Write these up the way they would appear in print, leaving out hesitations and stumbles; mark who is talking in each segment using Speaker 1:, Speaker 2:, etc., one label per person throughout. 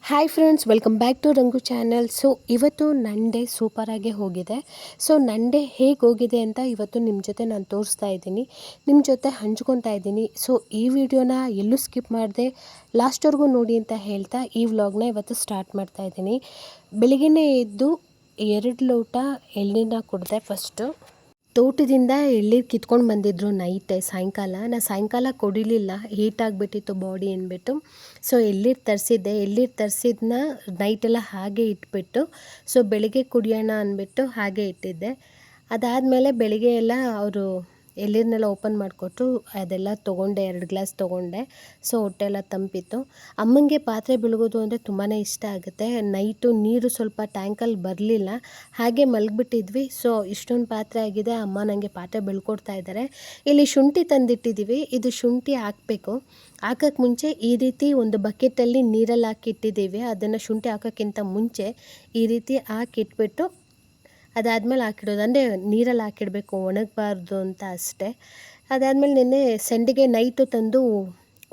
Speaker 1: Hi friends, welcome back to Rangu channel. So ಇವತ್ತು ನನ್ನ day ಸೂಪರಾಗಿ ಹೋಗಿದೆ. ಸೊ ನನ್ನ ಡೇ ಹೇಗೆ ಹೋಗಿದೆ ಅಂತ ಇವತ್ತು ನಿಮ್ಮ ಜೊತೆ ನಾನು ತೋರಿಸ್ತಾ ಇದ್ದೀನಿ, ನಿಮ್ಮ ಜೊತೆ ಹಂಚ್ಕೊತಾ ಇದ್ದೀನಿ. ಸೊ ಈ ವಿಡಿಯೋನ ಎಲ್ಲೂ ಸ್ಕಿಪ್ ಮಾಡಿದೆ ಲಾಸ್ಟ್ವರೆಗೂ ನೋಡಿ ಅಂತ ಹೇಳ್ತಾ ಈ ವ್ಲಾಗ್ನ ಇವತ್ತು ಸ್ಟಾರ್ಟ್ ಮಾಡ್ತಾ ಇದ್ದೀನಿ. ಬೆಳಿಗ್ಗೆನೇ ಎದ್ದು 2 ಲೋಟ ಎಳ್ನೀರನ್ನ ಕುಡಿದೆ. ಫಸ್ಟು ತೋಟದಿಂದ ಎಳ್ನೀರು ಕಿತ್ಕೊಂಡು ಬಂದಿದ್ರು ಸಾಯಂಕಾಲ. ನಾನು ಸಾಯಂಕಾಲ ಕುಡಿಲಿಲ್ಲ, ಹೀಟ್ ಆಗಿಬಿಟ್ಟಿತ್ತು ಬಾಡಿ ಅಂದ್ಬಿಟ್ಟು. ಸೊ ಎಳ್ನೀರು ತರಿಸಿದ್ನ ನೈಟೆಲ್ಲ ಹಾಗೆ ಇಟ್ಬಿಟ್ಟು ಸೊ ಬೆಳಿಗ್ಗೆ ಕುಡಿಯೋಣ ಅಂದ್ಬಿಟ್ಟು ಹಾಗೆ ಇಟ್ಟಿದ್ದೆ. ಅದಾದಮೇಲೆ ಬೆಳಿಗ್ಗೆ ಎಲ್ಲ ಅವರು ಎಳ್ನೀರನ್ನೆಲ್ಲ ಓಪನ್ ಮಾಡಿಕೊಟ್ರು, ಅದೆಲ್ಲ ತೊಗೊಂಡೆ, 2 ಗ್ಲಾಸ್ ತೊಗೊಂಡೆ. ಸೊ ಹೊಟ್ಟೆ ಎಲ್ಲ ತಂಪಿತ್ತು. ಅಮ್ಮಂಗೆ ಪಾತ್ರೆ ಬೆಳಗೋದು ಅಂದರೆ ತುಂಬಾ ಇಷ್ಟ ಆಗುತ್ತೆ. ನೈಟು ನೀರು ಸ್ವಲ್ಪ ಟ್ಯಾಂಕಲ್ಲಿ ಬರಲಿಲ್ಲ, ಹಾಗೆ ಮಲಗಿಬಿಟ್ಟಿದ್ವಿ. ಸೊ ಇಷ್ಟೊಂದು ಪಾತ್ರೆ ಆಗಿದೆ, ಅಮ್ಮ ನನಗೆ ಪಾತ್ರೆ ಬೆಳ್ಕೊಡ್ತಾ ಇದ್ದಾರೆ. ಇಲ್ಲಿ ಶುಂಠಿ ತಂದಿಟ್ಟಿದ್ದೀವಿ, ಇದು ಶುಂಠಿ ಹಾಕಬೇಕು. ಹಾಕೋಕ್ಕೆ ಮುಂಚೆ ಈ ರೀತಿ ಒಂದು ಬಕೆಟಲ್ಲಿ ನೀರಲ್ಲಿ ಹಾಕಿಟ್ಟಿದ್ದೀವಿ. ಅದನ್ನು ಶುಂಠಿ ಹಾಕೋಕ್ಕಿಂತ ಮುಂಚೆ ಈ ರೀತಿ ಹಾಕಿಟ್ಬಿಟ್ಟು ಅದಾದಮೇಲೆ ಹಾಕಿಡೋದು, ಅಂದರೆ ನೀರಲ್ಲಿ ಹಾಕಿಡಬೇಕು, ಒಣಗಬಾರ್ದು ಅಂತ ಅಷ್ಟೇ. ಅದಾದಮೇಲೆ ನಿನ್ನೆ ಸಂಡಿಗೆ ನೈಟು ತಂದು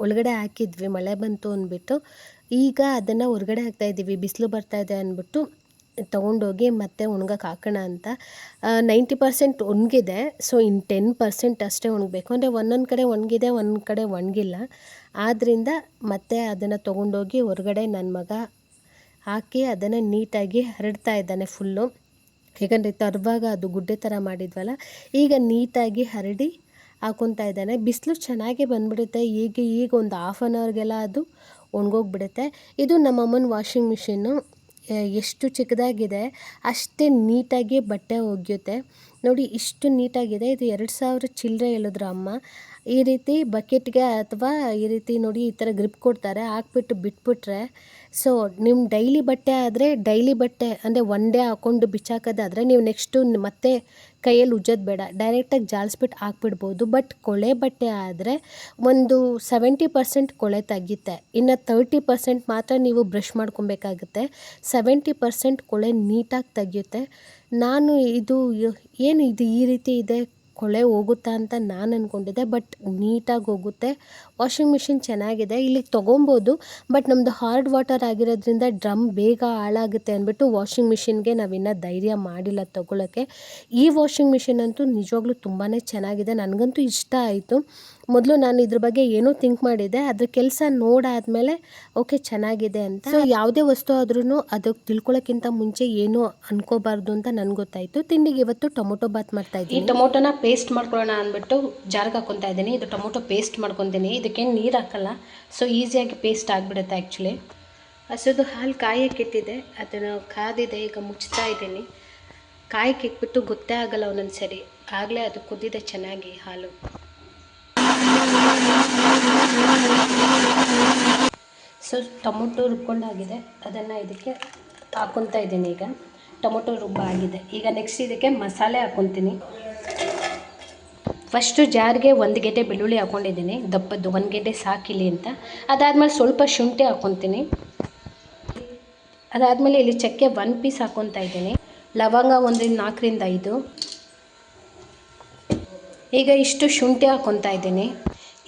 Speaker 1: ಒಳಗಡೆ ಹಾಕಿದ್ವಿ, ಮಳೆ ಬಂತು ಅಂದ್ಬಿಟ್ಟು. ಈಗ ಅದನ್ನು ಹೊರಗಡೆ ಹಾಕ್ತಾಯಿದ್ದೀವಿ, ಬಿಸಿಲು ಬರ್ತಾಯಿದೆ ಅಂದ್ಬಿಟ್ಟು ತೊಗೊಂಡೋಗಿ ಮತ್ತೆ ಒಣಗಕ್ಕೆ ಹಾಕೋಣ ಅಂತ. 90% ಒಣಗಿದೆ. ಸೊ ಇನ್ನು 10% ಅಷ್ಟೇ ಒಣಗಬೇಕು, ಅಂದರೆ ಒಂದೊಂದು ಕಡೆ ಒಣಗಿದೆ, ಒಂದು ಕಡೆ ಒಣಗಿಲ್ಲ. ಆದ್ದರಿಂದ ಮತ್ತೆ ಅದನ್ನು ತೊಗೊಂಡೋಗಿ ಹೊರಗಡೆ ನನ್ನ ಮಗ ಹಾಕಿ ಅದನ್ನು ನೀಟಾಗಿ ಹರಡ್ತಾ ಇದ್ದಾನೆ ಫುಲ್ಲು. ಯಾಕಂದರೆ ತರುವಾಗ ಅದು ಗುಡ್ಡೆ ಥರ ಮಾಡಿದ್ವಲ್ಲ, ಈಗ ನೀಟಾಗಿ ಹರಡಿ ಹಾಕ್ಕೊತಾ ಇದ್ದಾನೆ. ಬಿಸಿಲು ಚೆನ್ನಾಗಿ ಬಂದುಬಿಡುತ್ತೆ. ಈಗ ಒಂದು 1/2 ಅವರ್ಗೆಲ್ಲ ಅದು ಒಣಗೋಗ್ಬಿಡುತ್ತೆ. ಇದು ನಮ್ಮಮ್ಮನ ವಾಷಿಂಗ್ ಮಿಷಿನ್ನು. ಎಷ್ಟು ಚಿಕ್ಕದಾಗಿದೆ ಅಷ್ಟೇ ನೀಟಾಗಿ ಬಟ್ಟೆ ಒಗೆಯುತ್ತೆ. ನೋಡಿ ಇಷ್ಟು ನೀಟಾಗಿದೆ. ಇದು 2000 ಚಿಲ್ಲರೆ ಹೇಳಿದ್ರು ಅಮ್ಮ. ಈ ರೀತಿ ಬಕೆಟ್ಗೆ ಅಥವಾ ಈ ರೀತಿ ನೋಡಿ ಈ ಥರ ಗ್ರಿಪ್ ಕೊಡ್ತಾರೆ, ಹಾಕ್ಬಿಟ್ಟು ಬಿಟ್ಬಿಟ್ರೆ ಸೊ ನಿಮ್ಮ ಡೈಲಿ ಬಟ್ಟೆ ಆದರೆ ಡೈಲಿ ಬಟ್ಟೆ ಅಂದರೆ ಒನ್ ಡೇ ಹಾಕ್ಕೊಂಡು ಬಿಚ್ಚಾಕೋದಾದರೆ ನೀವು ನೆಕ್ಸ್ಟು ಮತ್ತೆ ಕೈಯಲ್ಲಿ ಉಜ್ಜೋದು ಬೇಡ, ಡೈರೆಕ್ಟಾಗಿ ಜಾಲಿಸ್ಬಿಟ್ಟು ಹಾಕ್ಬಿಡ್ಬೋದು. ಬಟ್ ಕೊಳೆ ಬಟ್ಟೆ ಆದರೆ ಒಂದು 70% ಕೊಳೆ ತೆಗಿಯುತ್ತೆ, ಇನ್ನು 30% ಮಾತ್ರ ನೀವು ಬ್ರಷ್ ಮಾಡ್ಕೊಬೇಕಾಗುತ್ತೆ. 70% ಕೊಳೆ ನೀಟಾಗಿ ತೆಗಿಯುತ್ತೆ. ನಾನು ಇದು ಏನು ಇದು ಈ ರೀತಿ ಇದೆ, ಕೊಳೆ ಹೋಗುತ್ತಾ ಅಂತ ನಾನು ಅಂದ್ಕೊಂಡಿದ್ದೆ, ಬಟ್ ನೀಟಾಗಿ ಹೋಗುತ್ತೆ. ವಾಷಿಂಗ್ ಮಿಷಿನ್ ಚೆನ್ನಾಗಿದೆ, ಇಲ್ಲಿ ತೊಗೊಬೋದು. ಬಟ್ ನಮ್ಮದು ಹಾರ್ಡ್ ವಾಟರ್ ಆಗಿರೋದ್ರಿಂದ ಡ್ರಮ್ ಬೇಗ ಹಾಳಾಗುತ್ತೆ ಅಂದ್ಬಿಟ್ಟು ವಾಷಿಂಗ್ ಮಿಷಿನ್ಗೆ ನಾವಿನ್ನೂ ಧೈರ್ಯ ಮಾಡಿಲ್ಲ ತೊಗೊಳ್ಳೋಕ್ಕೆ. ಈ ವಾಷಿಂಗ್ ಮಿಷಿನ್ ಅಂತೂ ನಿಜವಾಗ್ಲೂ ತುಂಬಾ ಚೆನ್ನಾಗಿದೆ, ನನಗಂತೂ ಇಷ್ಟ ಆಯಿತು. ಮೊದಲು ನಾನು ಇದ್ರ ಬಗ್ಗೆ ಏನೋ ಥಿಂಕ್ ಮಾಡಿದ್ದೆ, ಅದ್ರ ಕೆಲಸ ನೋಡಾದಮೇಲೆ ಓಕೆ ಚೆನ್ನಾಗಿದೆ ಅಂತ. ಸೊ ಯಾವುದೇ ವಸ್ತು ಆದ್ರೂ ಅದಕ್ಕೆ ತಿಳ್ಕೊಳ್ಳೋಕ್ಕಿಂತ ಮುಂಚೆ ಏನೂ ಅನ್ಕೋಬಾರ್ದು ಅಂತ ನನಗೆ ಗೊತ್ತಾಯಿತು. ತಿಂಡಿಗೆ ಇವತ್ತು ಟೊಮೊಟೊ ಬಾತ್ ಮಾಡ್ತಾಯಿದ್ದೀನಿ. ಈ ಟೊಮೊಟೊನ ಪೇಸ್ಟ್ ಮಾಡ್ಕೊಳ್ಳೋಣ ಅಂದ್ಬಿಟ್ಟು ಜಾರ್ಗೆ ಹಾಕ್ಕೊತಾ ಇದ್ದೀನಿ. ಇದು ಟೊಮೊಟೊ ಪೇಸ್ಟ್ ಮಾಡ್ಕೊತೀನಿ, ಇದಕ್ಕೇನು ನೀರು ಹಾಕಲ್ಲ. ಸೊ ಈಸಿಯಾಗಿ ಪೇಸ್ಟ್ ಆಗಿಬಿಡುತ್ತೆ. ಆ್ಯಕ್ಚುಲಿ ಹಸುದು ಹಾಲು ಕಾಯಕ್ಕಿಟ್ಟಿದೆ, ಅದನ್ನು ಕಾದಿದೆ, ಈಗ ಮುಚ್ತಾ ಇದ್ದೀನಿ. ಕಾಯಕ್ಕೆ ಇಟ್ಬಿಟ್ಟು ಗೊತ್ತೇ ಆಗಲ್ಲ ಒಂದೊಂದು ಸರಿ, ಆಗಲೇ ಅದು ಕುದ್ದಿದೆ ಚೆನ್ನಾಗಿ ಹಾಲು. ಸೊ ಟೊಮೊಟೊ ರುಬ್ಕೊಂಡಾಗಿದೆ, ಅದನ್ನು ಇದಕ್ಕೆ ಹಾಕ್ಕೊತಾ ಇದ್ದೀನಿ. ಈಗ ಟೊಮೊಟೊ ರುಬ್ಬ ಆಗಿದೆ. ಈಗ ನೆಕ್ಸ್ಟ್ ಇದಕ್ಕೆ ಮಸಾಲೆ ಹಾಕ್ಕೊತೀನಿ. ಫಸ್ಟು ಜಾರ್ಗೆ 1 ಗೆಡ್ಡೆ ಬೆಳ್ಳುಳ್ಳಿ ಹಾಕ್ಕೊಂಡಿದ್ದೀನಿ, ದಪ್ಪದ್ದು 1 ಗೆಡ್ಡೆ ಸಾಕಿಲಿ ಅಂತ. ಅದಾದಮೇಲೆ ಸ್ವಲ್ಪ ಶುಂಠಿ ಹಾಕ್ಕೊತೀನಿ. ಅದಾದಮೇಲೆ ಇಲ್ಲಿ ಚಕ್ಕೆ 1 ಪೀಸ್ ಹಾಕ್ಕೊತಾ ಇದ್ದೀನಿ. ಲವಂಗ 4-5. ಈಗ ಇಷ್ಟು ಶುಂಠಿ ಹಾಕ್ಕೊತಾ ಇದ್ದೀನಿ.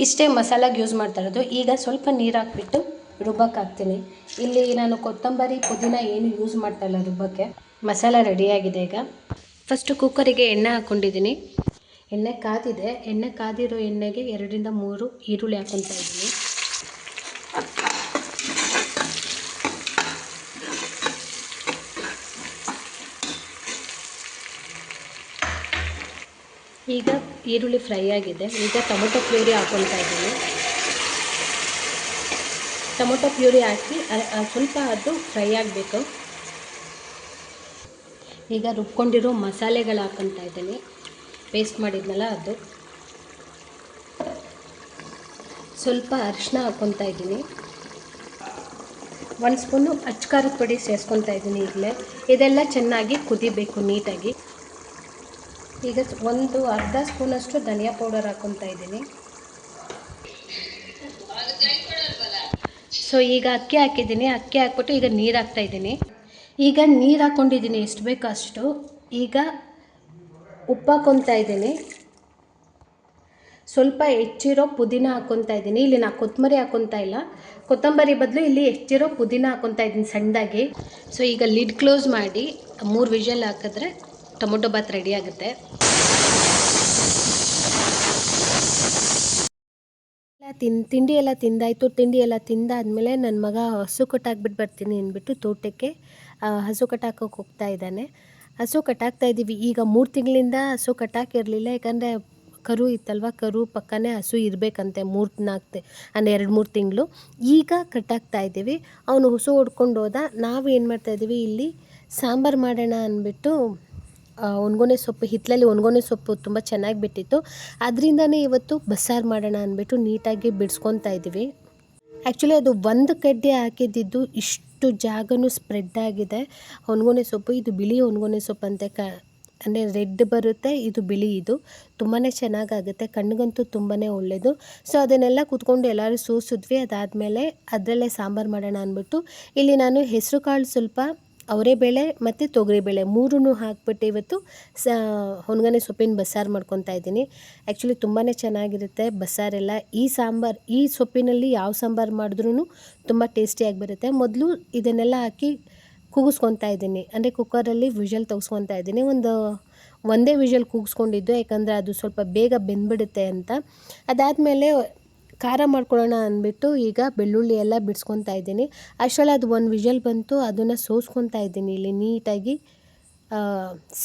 Speaker 1: ಇಷ್ಟೇ ಮಸಾಲಾಗೆ ಯೂಸ್ ಮಾಡ್ತಾ ಇರೋದು. ಈಗ ಸ್ವಲ್ಪ ನೀರು ಹಾಕ್ಬಿಟ್ಟು ರುಬ್ಬಕ್ಕೆ ಹಾಕ್ತೀನಿ. ಇಲ್ಲಿ ನಾನು ಕೊತ್ತಂಬರಿ ಪುದೀನ ಏನು ಯೂಸ್ ಮಾಡ್ತಾ ಇಲ್ಲ ರುಬ್ಬಕ್ಕೆ. ಮಸಾಲ ರೆಡಿಯಾಗಿದೆ. ಈಗ ಫಸ್ಟು ಕುಕ್ಕರಿಗೆ ಎಣ್ಣೆ ಹಾಕ್ಕೊಂಡಿದ್ದೀನಿ. ಎಣ್ಣೆ ಕಾದಿದೆ, ಎಣ್ಣೆ ಕಾದಿರೋ ಎಣ್ಣೆಗೆ 2-3 ಈರುಳ್ಳಿ ಹಾಕ್ಕೊತಾ ಇದ್ದೀನಿ. ಈಗ ಈರುಳ್ಳಿ ಫ್ರೈ ಆಗಿದೆ. ಈಗ ಟೊಮೊಟೊ ಪ್ಯೂರಿ ಹಾಕ್ಕೊತಾ ಇದ್ದೀನಿ. ಟೊಮೊಟೊ ಪ್ಯೂರಿ ಹಾಕಿ ಸ್ವಲ್ಪ ಅದು ಫ್ರೈ ಆಗಬೇಕು. ಈಗ ರುಬ್ಕೊಂಡಿರೋ ಮಸಾಲೆಗಳು ಹಾಕ್ಕೊತಾ ಇದ್ದೀನಿ, ಪೇಸ್ಟ್ ಮಾಡಿದ್ನಲ್ಲ ಅದು. ಸ್ವಲ್ಪ ಅರಿಶಿನ ಹಾಕ್ಕೊತಾ ಇದ್ದೀನಿ. 1 ಸ್ಪೂನು ಅಚ್ಕಾರದ ಪುಡಿ ಸೇರಿಸ್ಕೊತಾ ಇದ್ದೀನಿ ಈಗಲೇ. ಇದೆಲ್ಲ ಚೆನ್ನಾಗಿ ಕುದಿಬೇಕು ನೀಟಾಗಿ. ಈಗ ಒಂದು ಅರ್ಧ ಸ್ಪೂನಷ್ಟು ಧನಿಯಾ ಪೌಡರ್ ಹಾಕ್ಕೊತಾ ಇದ್ದೀನಿ. ಸೊ ಈಗ ಅಕ್ಕಿ ಹಾಕಿದ್ದೀನಿ, ಅಕ್ಕಿ ಹಾಕ್ಬಿಟ್ಟು ಈಗ ನೀರು ಹಾಕ್ತಾಯಿದ್ದೀನಿ. ಈಗ ನೀರು ಹಾಕ್ಕೊಂಡಿದ್ದೀನಿ ಎಷ್ಟು ಬೇಕೋ ಅಷ್ಟು. ಈಗ ಉಪ್ಪು ಹಾಕ್ಕೊತಾ ಇದ್ದೀನಿ. ಸ್ವಲ್ಪ ಹೆಚ್ಚಿರೋ ಪುದೀನ ಹಾಕ್ಕೊತಾ ಇದ್ದೀನಿ. ಇಲ್ಲಿ ನಾನು ಕೊತ್ತಂಬರಿ ಹಾಕ್ಕೊತಾ ಇಲ್ಲ, ಕೊತ್ತಂಬರಿ ಬದಲು ಇಲ್ಲಿ ಹೆಚ್ಚಿರೋ ಪುದೀನ ಹಾಕೊತಾ ಇದ್ದೀನಿ ಸಣ್ಣದಾಗಿ. ಸೊ ಈಗ ಲಿಡ್ ಕ್ಲೋಸ್ ಮಾಡಿ 3 ವಿಷಲ್ ಹಾಕಿದ್ರೆ ಟೊಮೊಟೊ ಬಾತ್ ರೆಡಿ ಆಗುತ್ತೆ. ತಿಂಡಿ ಎಲ್ಲ ತಿಂದಾಯಿತು. ತಿಂಡಿ ಎಲ್ಲ ತಿಂದಾದ್ಮೇಲೆ ನನ್ನ ಮಗ ಹಸು ಕಟ್ಟಾಕ್ಬಿಟ್ಟು ಬರ್ತೀನಿ ಅಂದ್ಬಿಟ್ಟು ತೋಟಕ್ಕೆ ಹಸು ಕಟ್ಟಾಕೋಕೆ ಹೋಗ್ತಾ ಇದ್ದಾನೆ. ಹಸು ಕಟ್ಟಾಕ್ತಾ ಇದ್ದೀವಿ. ಈಗ 3 ತಿಂಗಳಿಂದ ಹಸು ಕಟ್ಟಾಕಿರಲಿಲ್ಲ, ಯಾಕಂದರೆ ಕರು ಇತ್ತಲ್ವ, ಕರು ಪಕ್ಕನೇ ಹಸು ಇರಬೇಕಂತೆ 3-4 ಅಂದರೆ 2-3 ತಿಂಗಳು. ಈಗ ಕಟ್ಟಾಕ್ತಾ ಇದ್ದೀವಿ. ಅವನು ಹಸು ಹೊಡ್ಕೊಂಡು ಹೋದ. ನಾವು ಏನು ಮಾಡ್ತಾಯಿದ್ದೀವಿ, ಇಲ್ಲಿ ಸಾಂಬಾರು ಮಾಡೋಣ ಅಂದ್ಬಿಟ್ಟು ಒಣಗೊನೆ ಸೊಪ್ಪು, ಹಿತ್ತಲಲ್ಲಿ ಒಣಗೊನೆ ಸೊಪ್ಪು ತುಂಬ ಚೆನ್ನಾಗಿ ಬಿಟ್ಟಿತ್ತು. ಅದರಿಂದನೇ ಇವತ್ತು ಬಸ್ಸಾರು ಮಾಡೋಣ ಅಂದ್ಬಿಟ್ಟು ನೀಟಾಗಿ ಬಿಡಿಸ್ಕೊತಾ ಇದ್ದೀವಿ. ಆ್ಯಕ್ಚುಲಿ ಅದು ಒಂದು ಕಡ್ಡಿ ಹಾಕಿದ್ದಿದ್ದು ಇಷ್ಟು ಜಾಗನೂ ಸ್ಪ್ರೆಡ್ ಆಗಿದೆ. ಒಣಗೊನೆ ಸೊಪ್ಪು, ಇದು ಬಿಳಿ ಒಣಗೊನೆ ಸೊಪ್ಪು ಅಂತೆ, ಅಂದರೆ ರೆಡ್ ಬರುತ್ತೆ, ಇದು ಬಿಳಿ. ಇದು ತುಂಬಾ ಚೆನ್ನಾಗಾಗುತ್ತೆ, ಕಣ್ಣಿಗಂತೂ ತುಂಬಾ ಒಳ್ಳೆಯದು. ಸೊ ಅದನ್ನೆಲ್ಲ ಕೂತ್ಕೊಂಡು ಎಲ್ಲರೂ ಸೋಸಿದ್ವಿ. ಅದಾದಮೇಲೆ ಅದರಲ್ಲೇ ಸಾಂಬಾರು ಮಾಡೋಣ ಅಂದ್ಬಿಟ್ಟು ಇಲ್ಲಿ ನಾನು ಹೆಸರು ಕಾಳು ಸ್ವಲ್ಪ, ಅವರೆಬೇಳೆ ಮತ್ತು ತೊಗರಿಬೇಳೆ 3ನೂ ಹಾಕ್ಬಿಟ್ಟು ಇವತ್ತು ಒಣಗೊನೆ ಸೊಪ್ಪಿನ ಬಸ್ಸಾರು ಮಾಡ್ಕೊತಾ ಇದ್ದೀನಿ. ಆ್ಯಕ್ಚುಲಿ ತುಂಬಾ ಚೆನ್ನಾಗಿರುತ್ತೆ ಬಸ್ಸಾರೆಲ್ಲ. ಈ ಸೊಪ್ಪಿನಲ್ಲಿ ಯಾವ ಸಾಂಬಾರು ಮಾಡಿದ್ರೂ ತುಂಬ ಟೇಸ್ಟಿಯಾಗಿ ಬರುತ್ತೆ. ಮೊದಲು ಇದನ್ನೆಲ್ಲ ಹಾಕಿ ಕೂಗಿಸ್ಕೊತಾ ಇದ್ದೀನಿ, ಅಂದರೆ ಕುಕ್ಕರಲ್ಲಿ ವಿಷಲ್ ತೆಗೆಸ್ಕೊತಾ ಇದ್ದೀನಿ. ಒಂದೇ ವಿಷಲ್ ಕೂಗಿಸ್ಕೊಂಡಿದ್ದು, ಯಾಕಂದರೆ ಅದು ಸ್ವಲ್ಪ ಬೇಗ ಬೆಂದ್ಬಿಡುತ್ತೆ ಅಂತ. ಅದಾದಮೇಲೆ ಖಾರ ಮಾಡ್ಕೊಳ್ಳೋಣ ಅಂದ್ಬಿಟ್ಟು ಈಗ ಬೆಳ್ಳುಳ್ಳಿ ಎಲ್ಲ ಬಿಡಿಸ್ಕೊತಾ ಇದ್ದೀನಿ. ಅಷ್ಟರಲ್ಲಿ ಅದು 1 ವಿಷಲ್ ಬಂತು. ಅದನ್ನು ಸೋಸ್ಕೊತಾ ಇದ್ದೀನಿ ಇಲ್ಲಿ ನೀಟಾಗಿ.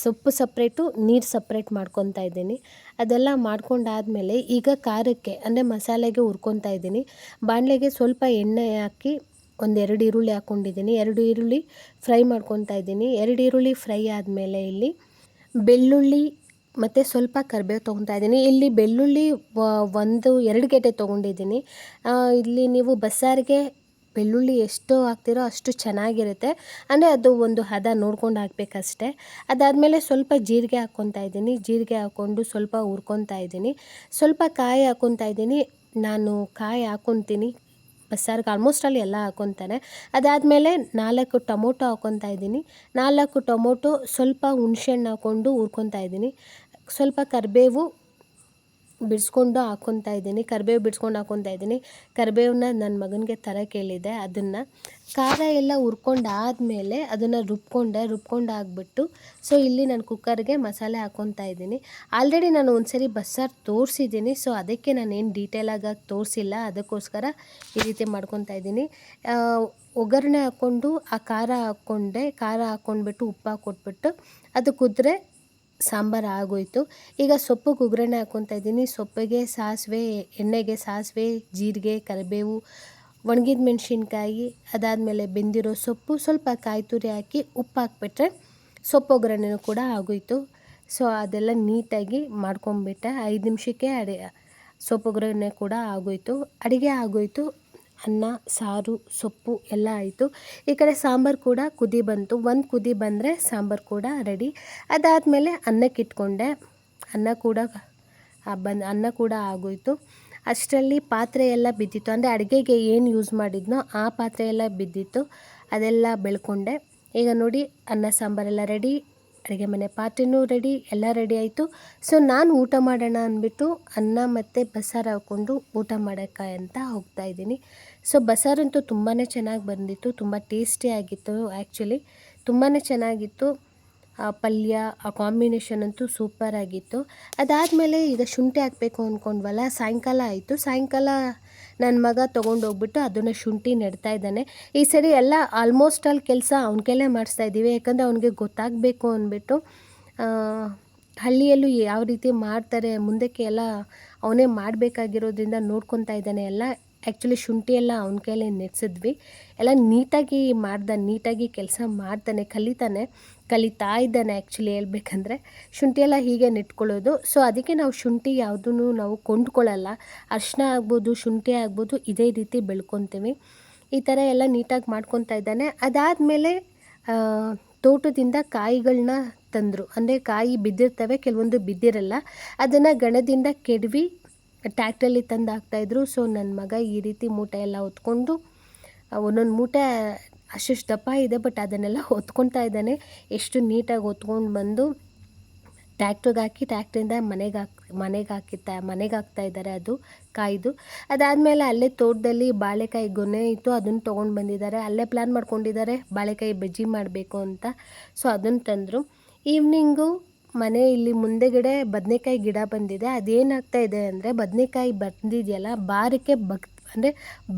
Speaker 1: ಸೊಪ್ಪು ಸಪ್ರೇಟು, ನೀರು ಸಪ್ರೇಟ್ ಮಾಡ್ಕೊತಾ ಇದ್ದೀನಿ. ಅದೆಲ್ಲ ಮಾಡ್ಕೊಂಡಾದಮೇಲೆ ಈಗ ಖಾರಕ್ಕೆ ಅಂದರೆ ಮಸಾಲೆಗೆ ಹುರ್ಕೊತಾ ಇದ್ದೀನಿ. ಬಾಣಲೆಗೆ ಸ್ವಲ್ಪ ಎಣ್ಣೆ ಹಾಕಿ 1-2 ಈರುಳ್ಳಿ ಹಾಕ್ಕೊಂಡಿದ್ದೀನಿ. 2 ಈರುಳ್ಳಿ ಫ್ರೈ ಮಾಡ್ಕೊತಾ ಇದ್ದೀನಿ. 2 ಈರುಳ್ಳಿ ಫ್ರೈ ಆದಮೇಲೆ ಇಲ್ಲಿ ಬೆಳ್ಳುಳ್ಳಿ ಮತ್ತು ಸ್ವಲ್ಪ ಕರಿಬೇವು ತೊಗೊತಾ ಇದ್ದೀನಿ. ಇಲ್ಲಿ ಬೆಳ್ಳುಳ್ಳಿ 1-2 ಗೆಡ್ಡೆ ತೊಗೊಂಡಿದ್ದೀನಿ. ಇಲ್ಲಿ ನೀವು ಬಸ್ಸಾರಿಗೆ ಬೆಳ್ಳುಳ್ಳಿ ಎಷ್ಟು ಹಾಕ್ತಿರೋ ಅಷ್ಟು ಚೆನ್ನಾಗಿರುತ್ತೆ, ಅಂದರೆ ಅದು ಒಂದು ಹದ ನೋಡ್ಕೊಂಡು ಹಾಕಬೇಕಷ್ಟೆ. ಅದಾದಮೇಲೆ ಸ್ವಲ್ಪ ಜೀರಿಗೆ ಹಾಕ್ಕೊತಾ ಇದ್ದೀನಿ. ಜೀರಿಗೆ ಹಾಕ್ಕೊಂಡು ಸ್ವಲ್ಪ ಹುರ್ಕೊತಾ ಇದ್ದೀನಿ. ಸ್ವಲ್ಪ ಕಾಯಿ ಹಾಕ್ಕೊತಾ ಇದ್ದೀನಿ. ನಾನು ಕಾಯಿ ಹಾಕ್ಕೊತೀನಿ ಬಸ್ಸಾರಿಗೆ, ಆಲ್ಮೋಸ್ಟ್ ಅಲ್ಲಿ ಎಲ್ಲ ಹಾಕ್ಕೊತಾನೆ. ಅದಾದಮೇಲೆ 4 ಟೊಮೊಟೊ ಹಾಕ್ಕೊತಾ ಇದ್ದೀನಿ. 4 ಟೊಮೊಟೊ, ಸ್ವಲ್ಪ ಹುಣಸೆಹಣ್ಣು ಹಾಕ್ಕೊಂಡು ಹುರ್ಕೊತಾ ಇದ್ದೀನಿ. ಸ್ವಲ್ಪ ಕರಿಬೇವು ಬಿಡಿಸ್ಕೊಂಡು ಹಾಕ್ಕೊತಾ ಇದ್ದೀನಿ. ಕರಿಬೇವನ್ನ ನನ್ನ ಮಗನಿಗೆ ತರಕ್ಕೆ ಹೇಳಿದ್ದೆ. ಅದನ್ನು ಖಾರ ಎಲ್ಲ ಹುರ್ಕೊಂಡಾದಮೇಲೆ ಅದನ್ನು ರುಬ್ಕೊಂಡಾಗ್ಬಿಟ್ಟು ಸೊ ಇಲ್ಲಿ ನಾನು ಕುಕ್ಕರ್ಗೆ ಮಸಾಲೆ ಹಾಕ್ಕೊತಾ ಇದ್ದೀನಿ. ಆಲ್ರೆಡಿ ನಾನು ಒಂದ್ಸರಿ ಬಸ್ಸಾರು ತೋರಿಸಿದ್ದೀನಿ, ಸೊ ಅದಕ್ಕೆ ನಾನೇನು ಡೀಟೇಲಾಗಿ ತೋರಿಸಿಲ್ಲ, ಅದಕ್ಕೋಸ್ಕರ ಈ ರೀತಿ ಮಾಡ್ಕೊತಾ ಇದ್ದೀನಿ. ಒಗ್ಗರಣೆ ಹಾಕ್ಕೊಂಡು ಆ ಖಾರ ಹಾಕ್ಕೊಂಡ್ಬಿಟ್ಟು ಉಪ್ಪು ಹಾಕ್ಕೊಟ್ಬಿಟ್ಟು ಅದು ಕುದ್ರೆ ಸಾಂಬಾರು ಆಗೋಯಿತು. ಈಗ ಸೊಪ್ಪಿಗೆ ಒಗ್ಗರಣೆ ಹಾಕ್ಕೊತಾ ಇದ್ದೀನಿ. ಸೊಪ್ಪಿಗೆ ಎಣ್ಣೆಗೆ ಸಾಸಿವೆ, ಜೀರಿಗೆ, ಕರಿಬೇವು, ಒಣಗಿದ ಮೆಣಸಿನ್ಕಾಯಿ, ಅದಾದಮೇಲೆ ಬೆಂದಿರೋ ಸೊಪ್ಪು, ಸ್ವಲ್ಪ ಕಾಯಿ ತುರಿ ಹಾಕಿ ಉಪ್ಪು ಹಾಕ್ಬಿಟ್ರೆ ಸೊಪ್ಪು ಒಗ್ಗರಣೆನೂ ಕೂಡ ಆಗೋಯಿತು. ಸೊ ಅದೆಲ್ಲ ನೀಟಾಗಿ ಮಾಡ್ಕೊಂಬಿಟ್ಟೆ. 5 ನಿಮಿಷಕ್ಕೆ ಸೊಪ್ಪು ಒಗ್ಗರಣೆ ಕೂಡ ಆಗೋಯಿತು, ಅಡುಗೆ ಆಗೋಯಿತು. ಅನ್ನ, ಸಾರು, ಸೊಪ್ಪು ಎಲ್ಲ ಆಯಿತು. ಈ ಕಡೆ ಸಾಂಬಾರು ಕೂಡ ಕುದಿ ಬಂತು. 1 ಕುದಿ ಬಂದರೆ ಸಾಂಬಾರು ಕೂಡ ರೆಡಿ. ಅದಾದಮೇಲೆ ಅನ್ನಕ್ಕೆ ಇಟ್ಕೊಂಡೆ. ಅನ್ನ ಕೂಡ ಆಗೋಯಿತು. ಅಷ್ಟರಲ್ಲಿ ಪಾತ್ರೆ ಎಲ್ಲ ಬಿದ್ದಿತ್ತು, ಅಂದರೆ ಅಡುಗೆಗೆ ಏನು ಯೂಸ್ ಮಾಡಿದ್ನೋ ಆ ಪಾತ್ರೆ ಎಲ್ಲ ಬಿದ್ದಿತ್ತು, ಅದೆಲ್ಲ ಬೆಳ್ಕೊಂಡೆ. ಈಗ ನೋಡಿ ಅನ್ನ ಸಾಂಬಾರೆಲ್ಲ ರೆಡಿ, ಅಡುಗೆ ಮನೆ ಪಾತ್ರೆನೂ ರೆಡಿ, ಎಲ್ಲ ರೆಡಿ ಆಯಿತು. ಸೊ ನಾನು ಊಟ ಮಾಡೋಣ ಅಂದ್ಬಿಟ್ಟು ಅನ್ನ ಮತ್ತು ಬಸ್ಸಾರು ಹಾಕ್ಕೊಂಡು ಊಟ ಮಾಡೋಕ್ಕೆ ಅಂತ ಹೋಗ್ತಾಯಿದ್ದೀನಿ. ಸೊ ಬಸ್ಸಾರಂತೂ ತುಂಬಾ ಚೆನ್ನಾಗಿ ಬಂದಿತ್ತು, ತುಂಬ ಟೇಸ್ಟಿಯಾಗಿತ್ತು. ಆ್ಯಕ್ಚುಲಿ ತುಂಬಾ ಚೆನ್ನಾಗಿತ್ತು. ಪಲ್ಯ, ಆ ಕಾಂಬಿನೇಷನ್ ಅಂತೂ ಸೂಪರಾಗಿತ್ತು. ಅದಾದಮೇಲೆ ಈಗ ಶುಂಠಿ ಹಾಕಬೇಕು ಅಂದ್ಕೊಂಡ್ವಲ್ಲ, ಸಾಯಂಕಾಲ ಆಯಿತು. ಸಾಯಂಕಾಲ ನನ್ನ ಮಗ ತೊಗೊಂಡೋಗ್ಬಿಟ್ಟು ಅದನ್ನು ಶುಂಠಿ ನೆಡ್ತಾ ಇದ್ದಾನೆ. ಈ ಸರಿ ಎಲ್ಲ ಆಲ್ಮೋಸ್ಟ್ ಅಲ್ಲಿ ಕೆಲಸ ಅವನ ಕೈಲೇ ಮಾಡಿಸ್ತಾಯಿದ್ದೀವಿ, ಯಾಕಂದರೆ ಅವನಿಗೆ ಗೊತ್ತಾಗಬೇಕು ಅಂದ್ಬಿಟ್ಟು. ಹಳ್ಳಿಯಲ್ಲೂ ಯಾವ ರೀತಿ ಮಾಡ್ತಾರೆ ಮುಂದಕ್ಕೆ ಎಲ್ಲ ಅವನೇ ಮಾಡಬೇಕಾಗಿರೋದ್ರಿಂದ ನೋಡ್ಕೊತಾ ಇದ್ದಾನೆ ಎಲ್ಲ. ಆ್ಯಕ್ಚುಲಿ ಶುಂಠಿ ಎಲ್ಲ ಅವನ ಕೈಲೇ ನೆಡ್ಸಿದ್ವಿ. ಎಲ್ಲ ನೀಟಾಗಿ ಕೆಲಸ ಮಾಡ್ತಾನೆ, ಕಲಿತಾ ಇದ್ದಾನೆ. ಆ್ಯಕ್ಚುಲಿ ಹೇಳ್ಬೇಕಂದ್ರೆ ಶುಂಠಿ ಎಲ್ಲ ಹೀಗೆ ನೆಟ್ಕೊಳ್ಳೋದು. ಸೊ ಅದಕ್ಕೆ ನಾವು ಶುಂಠಿ ಯಾವುದೂ ನಾವು ಕೊಂಡ್ಕೊಳ್ಳಲ್ಲ. ಅರಿಶಿನ ಆಗ್ಬೋದು, ಶುಂಠಿ ಆಗ್ಬೋದು, ಇದೇ ರೀತಿ ಬೆಳ್ಕೊತೀವಿ. ಈ ಥರ ಎಲ್ಲ ನೀಟಾಗಿ ಮಾಡ್ಕೊತಾ ಇದ್ದಾನೆ. ಅದಾದಮೇಲೆ ತೋಟದಿಂದ ಕಾಯಿಗಳನ್ನ ತಂದರು, ಅಂದರೆ ಕಾಯಿ ಬಿದ್ದಿರ್ತವೆ, ಕೆಲವೊಂದು ಬಿದ್ದಿರಲ್ಲ. ಅದನ್ನು ಗಣದಿಂದ ಕೆಡವಿ ಟ್ಯಾಕ್ಟ್ರಲ್ಲಿ ತಂದು ಹಾಕ್ತಾಯಿದ್ರು. ಸೊ ನನ್ನ ಮಗ ಈ ರೀತಿ ಮೂಟೆ ಎಲ್ಲ ಹೊತ್ಕೊಂಡು, ಒಂದೊಂದು ಮೂಟೆ ಅಷ್ಟು ದಪ್ಪ ಇದೆ, ಬಟ್ ಅದನ್ನೆಲ್ಲ ಹೊತ್ಕೊತಾ ಇದ್ದಾನೆ. ಎಷ್ಟು ನೀಟಾಗಿ ಹೊತ್ಕೊಂಡು ಬಂದು ಟ್ಯಾಕ್ಟ್ರಿಗೆ ಹಾಕಿ ಟ್ಯಾಕ್ಟ್ರಿಂದ ಮನೆಗೆ ಹಾಕ್ತಾ ಇದ್ದಾರೆ ಅದು ಕಾಯ್ದು. ಅದಾದಮೇಲೆ ಅಲ್ಲೇ ತೋಟದಲ್ಲಿ ಬಾಳೆಕಾಯಿ ಗೊನೆ ಇತ್ತು, ಅದನ್ನು ತೊಗೊಂಡು ಬಂದಿದ್ದಾರೆ. ಅಲ್ಲೇ ಪ್ಲ್ಯಾನ್ ಮಾಡ್ಕೊಂಡಿದ್ದಾರೆ ಬಾಳೆಕಾಯಿ ಬಜ್ಜಿ ಮಾಡಬೇಕು ಅಂತ. ಸೊ ಅದನ್ನು ತಂದರು. ಈವ್ನಿಂಗು ಇಲ್ಲಿ ಮುಂದೆಗಡೆ ಬದನೆಕಾಯಿ ಗಿಡ ಬಂದಿದೆ. ಅದೇನಾಗ್ತಾ ಇದೆ ಅಂದರೆ ಬದನೆಕಾಯಿ ಬಂದಿದೆಯಲ್ಲ ಬಾರಕ್ಕೆ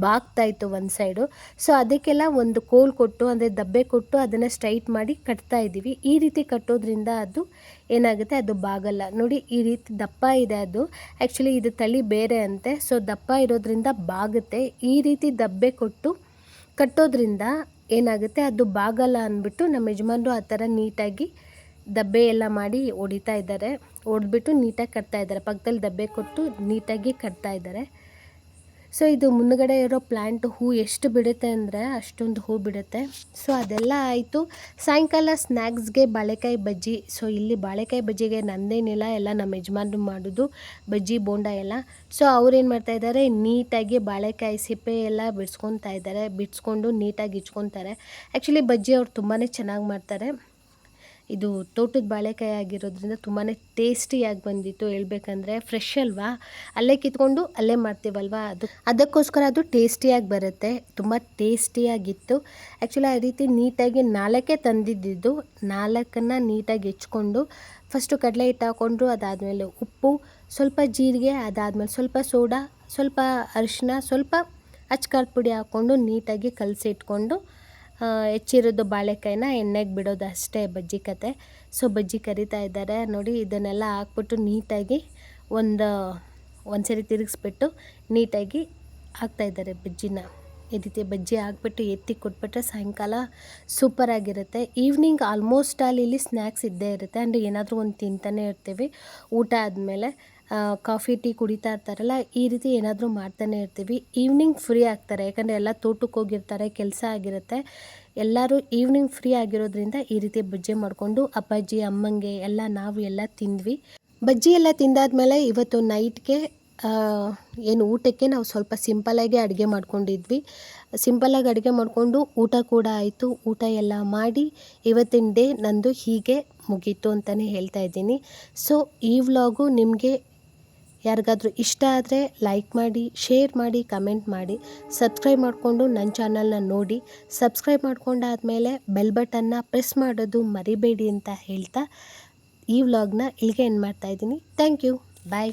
Speaker 1: ಬಾಗ್ತಾಯಿತ್ತು ಒಂದು ಸೈಡು. ಸೊ ಅದಕ್ಕೆಲ್ಲ ಒಂದು ಕೋಲ್ ಕೊಟ್ಟು ಅಂದರೆ ದಬ್ಬೆ ಕೊಟ್ಟು ಅದನ್ನು ಸ್ಟ್ರೈಟ್ ಮಾಡಿ ಕಟ್ತಾ ಇದ್ದೀವಿ. ಈ ರೀತಿ ಕಟ್ಟೋದ್ರಿಂದ ಅದು ಏನಾಗುತ್ತೆ, ಅದು ಬಾಗಲ್ಲ. ನೋಡಿ ಈ ರೀತಿ ದಪ್ಪ ಇದೆ ಅದು. ಆ್ಯಕ್ಚುಲಿ ಇದು ತಳಿ ಬೇರೆ ಅಂತೆ. ಸೊ ದಪ್ಪ ಇರೋದ್ರಿಂದ ಬಾಗುತ್ತೆ. ಈ ರೀತಿ ದಬ್ಬೆ ಕೊಟ್ಟು ಕಟ್ಟೋದ್ರಿಂದ ಏನಾಗುತ್ತೆ, ಅದು ಬಾಗಲ್ಲ ಅಂದ್ಬಿಟ್ಟು ನಮ್ಮ ಯಜಮಾನರು ಆ ಥರ ನೀಟಾಗಿ ದಬ್ಬೆ ಎಲ್ಲ ಮಾಡಿ ಹೊಡಿತಾ ಇದ್ದಾರೆ. ಹೊಡೆದ್ಬಿಟ್ಟು ನೀಟಾಗಿ ಕಟ್ತಾ ಇದ್ದಾರೆ. ಪಕ್ಕದಲ್ಲಿ ದಬ್ಬೆ ಕೊಟ್ಟು ನೀಟಾಗಿ ಕಟ್ತಾ ಇದ್ದಾರೆ. ಸೊ ಇದು ಮುಂದುಗಡೆ ಇರೋ ಪ್ಲ್ಯಾಂಟ್ ಹೂ ಎಷ್ಟು ಬಿಡುತ್ತೆ ಅಂದರೆ ಅಷ್ಟೊಂದು ಹೂ ಬಿಡುತ್ತೆ. ಸೊ ಅದೆಲ್ಲ ಆಯಿತು. ಸಾಯಂಕಾಲ ಸ್ನ್ಯಾಕ್ಸ್ಗೆ ಬಾಳೆಕಾಯಿ ಬಜ್ಜಿ. ಸೊ ಇಲ್ಲಿ ಬಾಳೆಕಾಯಿ ಬಜ್ಜಿಗೆ ನಂದೇನಿಲ್ಲ, ಎಲ್ಲ ನಮ್ಮ ಯಜಮಾನ್ರು ಮಾಡೋದು ಬಜ್ಜಿ ಬೋಂಡ ಎಲ್ಲ. ಸೊ ಅವ್ರೇನು ಮಾಡ್ತಾಯಿದ್ದಾರೆ, ನೀಟಾಗಿ ಬಾಳೆಕಾಯಿ ಸಿಪ್ಪೆ ಎಲ್ಲ ಬಿಡಿಸ್ಕೊಂಡು ನೀಟಾಗಿ ಇಚ್ಕೊತಾರೆ. ಆ್ಯಕ್ಚುಲಿ ಬಜ್ಜಿ ಅವ್ರು ತುಂಬಾ ಚೆನ್ನಾಗಿ ಮಾಡ್ತಾರೆ. ಇದು ತೋಟದ ಬಾಳೆಕಾಯಿ ಆಗಿರೋದ್ರಿಂದ ತುಂಬಾ ಟೇಸ್ಟಿಯಾಗಿ ಬಂದಿತ್ತು. ಹೇಳ್ಬೇಕಂದ್ರೆ ಫ್ರೆಶ್ ಅಲ್ವಾ, ಅಲ್ಲೇ ಕಿತ್ಕೊಂಡು ಅಲ್ಲೇ ಮಾಡ್ತೀವಲ್ವಾ, ಅದಕ್ಕೋಸ್ಕರ ಅದು ಟೇಸ್ಟಿಯಾಗಿ ಬರುತ್ತೆ. ತುಂಬ ಟೇಸ್ಟಿಯಾಗಿತ್ತು. ಆ್ಯಕ್ಚುಲಿ ಆ ರೀತಿ ನೀಟಾಗಿ 4 ತಂದಿದ್ದು, 4 ನೀಟಾಗಿ ಹೆಚ್ಕೊಂಡು ಫಸ್ಟು ಕಡಲೆ ಹಿಟ್ಟು ಹಾಕ್ಕೊಂಡು, ಅದಾದಮೇಲೆ ಉಪ್ಪು, ಸ್ವಲ್ಪ ಜೀರಿಗೆ, ಅದಾದಮೇಲೆ ಸ್ವಲ್ಪ ಸೋಡಾ, ಸ್ವಲ್ಪ ಅರಿಶಿನ, ಸ್ವಲ್ಪ ಅಚ್ಕಾರದ ಪುಡಿ ಹಾಕ್ಕೊಂಡು ನೀಟಾಗಿ ಕಲಸಿಟ್ಕೊಂಡು ಹೆಚ್ಚಿರೋದು ಬಾಳೆಕಾಯಿನ ಎಣ್ಣೆಗೆ ಬಿಡೋದು ಅಷ್ಟೇ ಬಜ್ಜಿ ಕತೆ. ಸೊ ಬಜ್ಜಿ ಕರಿತಾ ಇದ್ದಾರೆ ನೋಡಿ. ಇದನ್ನೆಲ್ಲ ಹಾಕ್ಬಿಟ್ಟು ನೀಟಾಗಿ ಒಂದು ಸರಿ ತಿರುಗಿಸ್ಬಿಟ್ಟು ನೀಟಾಗಿ ಹಾಕ್ತಾಯಿದ್ದಾರೆ ಬಜ್ಜಿನ. ಈ ರೀತಿ ಬಜ್ಜಿ ಹಾಕ್ಬಿಟ್ಟು ಎತ್ತಿ ಕೊಟ್ಬಿಟ್ರೆ ಸಾಯಂಕಾಲ ಸೂಪರಾಗಿರುತ್ತೆ. ಈವ್ನಿಂಗ್ ಆಲ್ಮೋಸ್ಟ್ ಇಲ್ಲಿ ಸ್ನ್ಯಾಕ್ಸ್ ಇದ್ದೇ ಇರುತ್ತೆ. ಅಂದರೆ ಏನಾದರೂ ಒಂದು ತಿಂತಾನೆ ಇರ್ತೀವಿ. ಊಟ ಆದಮೇಲೆ ಕಾಫಿ ಟೀ ಕುಡಿತಾ ಇರ್ತಾರಲ್ಲ, ಈ ರೀತಿ ಏನಾದರೂ ಮಾಡ್ತಾನೆ ಇರ್ತೀವಿ. ಈವ್ನಿಂಗ್ ಫ್ರೀ ಆಗ್ತಾರೆ, ಯಾಕಂದರೆ ಎಲ್ಲ ತೋಟಕ್ಕೆ ಹೋಗಿರ್ತಾರೆ, ಕೆಲಸ ಆಗಿರುತ್ತೆ. ಎಲ್ಲರೂ ಈವ್ನಿಂಗ್ ಫ್ರೀ ಆಗಿರೋದ್ರಿಂದ ಈ ರೀತಿ ಬಜ್ಜಿ ಮಾಡಿಕೊಂಡು ಅಪ್ಪಾಜಿ ಅಮ್ಮಂಗೆ ಎಲ್ಲ ತಿಂದ್ವಿ. ಬಜ್ಜಿ ಎಲ್ಲ ತಿಂದಾದ್ಮೇಲೆ ಇವತ್ತು ನೈಟ್ಗೆ ಊಟಕ್ಕೆ ನಾವು ಸ್ವಲ್ಪ ಸಿಂಪಲ್ಲಾಗಿ ಅಡುಗೆ ಮಾಡ್ಕೊಂಡಿದ್ವಿ. ಸಿಂಪಲ್ಲಾಗಿ ಅಡುಗೆ ಮಾಡಿಕೊಂಡು ಊಟ ಕೂಡ ಆಯಿತು. ಊಟ ಎಲ್ಲ ಮಾಡಿ ಇವತ್ತಿನ ಡೇ ನಂದು ಹೀಗೆ ಮುಗೀತು ಅಂತಲೇ ಹೇಳ್ತಾ ಇದ್ದೀನಿ. ಸೊ ಈ ವ್ಲಾಗು ನಿಮಗೆ ಯಾರಿಗಾದ್ರೂ ಇಷ್ಟ ಆದರೆ ಲೈಕ್ ಮಾಡಿ, ಶೇರ್ ಮಾಡಿ, ಕಮೆಂಟ್ ಮಾಡಿ, ಸಬ್ಸ್ಕ್ರೈಬ್ ಮಾಡಿಕೊಂಡು ನನ್ನ ಚಾನಲ್ನ ನೋಡಿ. ಸಬ್ಸ್ಕ್ರೈಬ್ ಮಾಡ್ಕೊಂಡಾದಮೇಲೆ ಬೆಲ್ ಬಟನ್ನ ಪ್ರೆಸ್ ಮಾಡೋದು ಮರಿಬೇಡಿ ಅಂತ ಹೇಳ್ತಾ ಈ ವ್ಲಾಗ್ನ ಇಲ್ಲಿಗೆ ಎಂಡ್ ಮಾಡ್ತಾಯಿದ್ದೀನಿ. Thank you. ಬಾಯ್.